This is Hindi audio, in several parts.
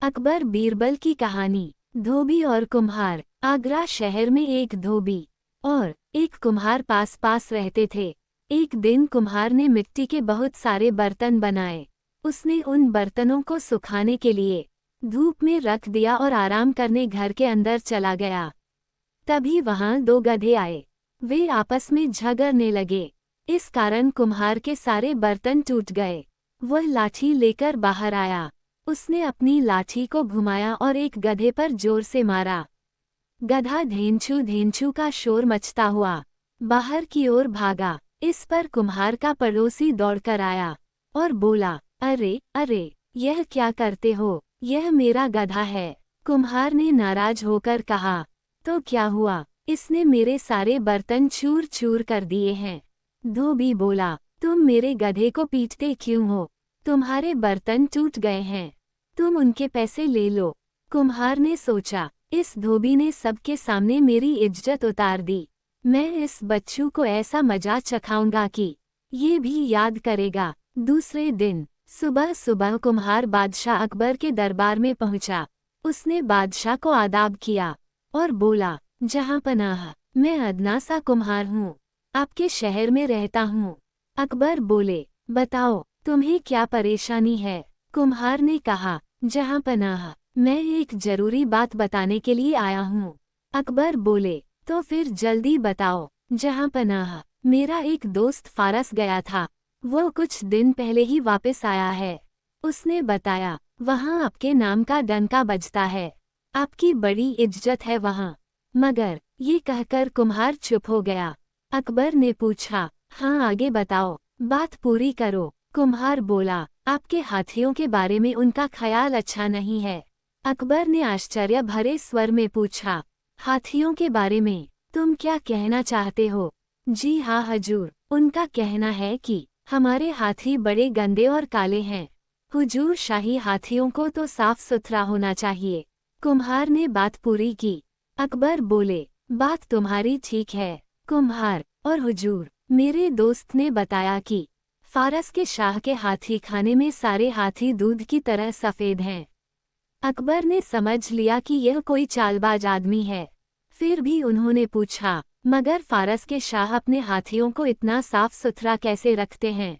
अकबर बीरबल की कहानी। धोबी और कुम्हार। आगरा शहर में एक धोबी और एक कुम्हार पास पास रहते थे। एक दिन कुम्हार ने मिट्टी के बहुत सारे बर्तन बनाए। उसने उन बर्तनों को सुखाने के लिए धूप में रख दिया और आराम करने घर के अंदर चला गया। तभी वहां दो गधे आए। वे आपस में झगड़ने लगे। इस कारण कुम्हार के सारे बर्तन टूट गए। वह लाठी लेकर बाहर आया। उसने अपनी लाठी को घुमाया और एक गधे पर जोर से मारा। गधा धेंचू धेंचू का शोर मचता हुआ बाहर की ओर भागा। इस पर कुम्हार का पड़ोसी दौड़कर आया और बोला, अरे अरे, यह क्या करते हो? यह मेरा गधा है। कुम्हार ने नाराज होकर कहा, तो क्या हुआ? इसने मेरे सारे बर्तन चूर चूर कर दिए हैं। धोबी बोला, तुम मेरे गधे को पीटते क्यों हो? तुम्हारे बर्तन टूट गए हैं, तुम उनके पैसे ले लो। कुम्हार ने सोचा, इस धोबी ने सबके सामने मेरी इज्जत उतार दी। मैं इस बच्चू को ऐसा मजा चखाऊंगा कि ये भी याद करेगा। दूसरे दिन सुबह सुबह कुम्हार बादशाह अकबर के दरबार में पहुंचा। उसने बादशाह को आदाब किया और बोला, जहां पनाह, मैं अदना सा कुम्हार हूँ, आपके शहर में रहता हूँ। अकबर बोले, बताओ तुम्हें क्या परेशानी है? कुम्हार ने कहा, जहां पनाह, मैं एक जरूरी बात बताने के लिए आया हूँ। अकबर बोले, तो फिर जल्दी बताओ। जहां पनाह, मेरा एक दोस्त फारस गया था। वो कुछ दिन पहले ही वापस आया है। उसने बताया, वहां आपके नाम का डंका बजता है, आपकी बड़ी इज्जत है वहां। मगर ये कहकर कुम्हार चुप हो गया। अकबर ने पूछा, हाँ आगे बताओ, बात पूरी करो। कुम्हार बोला, आपके हाथियों के बारे में उनका ख्याल अच्छा नहीं है। अकबर ने आश्चर्य भरे स्वर में पूछा, हाथियों के बारे में तुम क्या कहना चाहते हो? जी हाँ हजूर, उनका कहना है कि हमारे हाथी बड़े गंदे और काले हैं। हुजूर, शाही हाथियों को तो साफ सुथरा होना चाहिए। कुम्हार ने बात पूरी की। अकबर बोले, बात तुम्हारी ठीक है कुम्हार और हुजूर, मेरे दोस्त ने बताया कि फारस के शाह के हाथी खाने में सारे हाथी दूध की तरह सफ़ेद हैं। अकबर ने समझ लिया कि यह कोई चालबाज आदमी है। फिर भी उन्होंने पूछा, मगर फारस के शाह अपने हाथियों को इतना साफ सुथरा कैसे रखते हैं?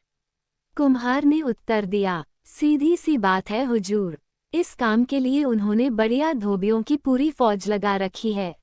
कुम्हार ने उत्तर दिया, सीधी सी बात है हुजूर, इस काम के लिए उन्होंने बढ़िया धोबियों की पूरी फौज लगा रखी है।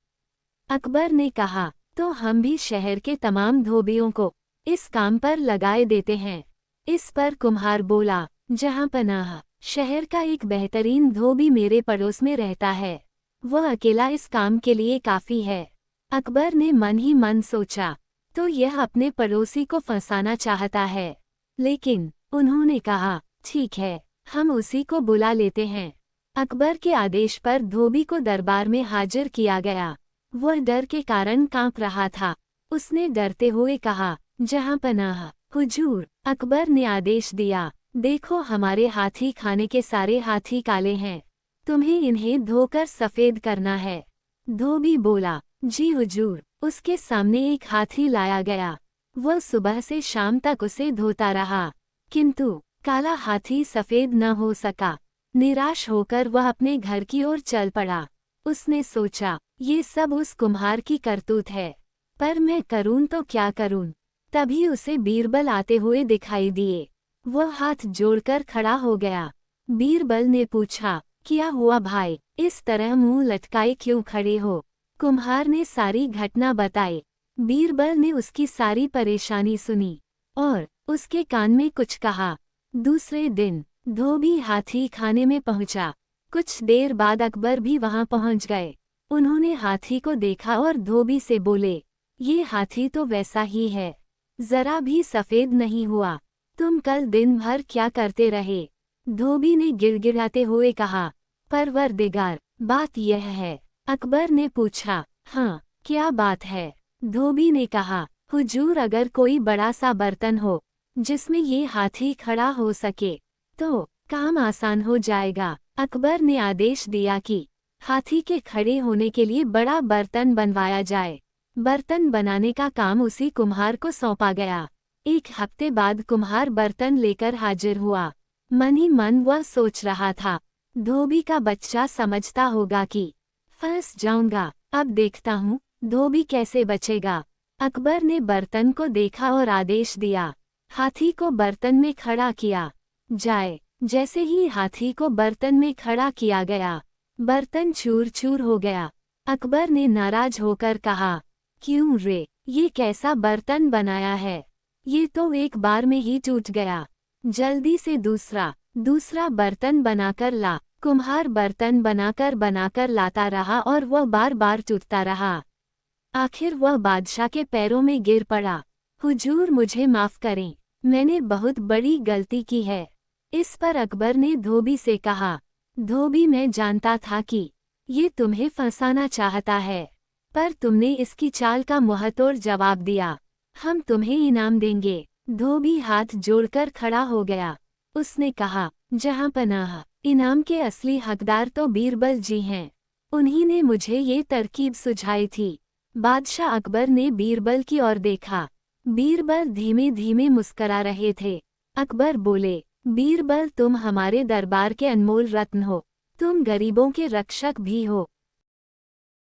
अकबर ने कहा, तो हम भी शहर के तमाम धोबियों को इस काम पर लगाए देते हैं। इस पर कुम्हार बोला, जहां पनाह, शहर का एक बेहतरीन धोबी मेरे पड़ोस में रहता है। वह अकेला इस काम के लिए काफी है। अकबर ने मन ही मन सोचा, तो यह अपने पड़ोसी को फंसाना चाहता है। लेकिन उन्होंने कहा, ठीक है, हम उसी को बुला लेते हैं। अकबर के आदेश पर धोबी को दरबार में हाजिर किया गया। वह डर के कारण कांप रहा था। उसने डरते हुए कहा, जहां पनाह, हुजूर, अकबर ने आदेश दिया, देखो हमारे हाथी खाने के सारे हाथी काले हैं, तुम्हें इन्हें धोकर सफ़ेद करना है। धोबी बोला, जी हुजूर। उसके सामने एक हाथी लाया गया। वह सुबह से शाम तक उसे धोता रहा, किंतु काला हाथी सफ़ेद न हो सका। निराश होकर वह अपने घर की ओर चल पड़ा। उसने सोचा, ये सब उस कुम्हार की करतूत है, पर मैं करूं तो क्या करूं? तभी उसे बीरबल आते हुए दिखाई दिए। वह हाथ जोड़कर खड़ा हो गया। बीरबल ने पूछा, क्या हुआ भाई, इस तरह मुंह लटकाए क्यों खड़े हो? कुम्हार ने सारी घटना बताई। बीरबल ने उसकी सारी परेशानी सुनी और उसके कान में कुछ कहा। दूसरे दिन धोबी हाथी खाने में पहुंचा। कुछ देर बाद अकबर भी वहां पहुंच गए। उन्होंने हाथी को देखा और धोबी से बोले, ये हाथी तो वैसा ही है, जरा भी सफ़ेद नहीं हुआ। तुम कल दिन भर क्या करते रहे? धोबी ने गिड़गिड़ाते हुए कहा, परवरदिगार, बात यह है। अकबर ने पूछा, हाँ, क्या बात है? धोबी ने कहा, हुजूर, अगर कोई बड़ा सा बर्तन हो जिसमें ये हाथी खड़ा हो सके तो काम आसान हो जाएगा। अकबर ने आदेश दिया कि हाथी के खड़े होने के लिए बड़ा बर्तन बनवाया जाए। बर्तन बनाने का काम उसी कुम्हार को सौंपा गया। एक हफ्ते बाद कुम्हार बर्तन लेकर हाजिर हुआ। मन ही मन वह सोच रहा था, धोबी का बच्चा समझता होगा कि फंस जाऊंगा, अब देखता हूँ धोबी कैसे बचेगा। अकबर ने बर्तन को देखा और आदेश दिया, हाथी को बर्तन में खड़ा किया जाए। जैसे ही हाथी को बर्तन में खड़ा किया गया, बर्तन चूर चूर हो गया। अकबर ने नाराज होकर कहा, क्यों रे, ये कैसा बर्तन बनाया है, ये तो एक बार में ही टूट गया। जल्दी से दूसरा बर्तन बनाकर ला। कुम्हार बर्तन बनाकर लाता रहा और वह बार बार टूटता रहा। आखिर वह बादशाह के पैरों में गिर पड़ा। हुजूर, मुझे माफ करें, मैंने बहुत बड़ी गलती की है। इस पर अकबर ने धोबी से कहा, धोबी, मैं जानता था कि ये तुम्हें फंसाना चाहता है, पर तुमने इसकी चाल का मुंहतोड़ जवाब दिया। हम तुम्हें इनाम देंगे। धोबी हाथ जोड़कर खड़ा हो गया। उसने कहा, जहांपनाह, इनाम के असली हकदार तो बीरबल जी हैं। उन्हीं ने मुझे ये तरकीब सुझाई थी। बादशाह अकबर ने बीरबल की ओर देखा। बीरबल धीमे धीमे मुस्करा रहे थे। अकबर बोले, बीरबल, तुम हमारे दरबार के अनमोल रत्न हो, तुम गरीबों के रक्षक भी हो।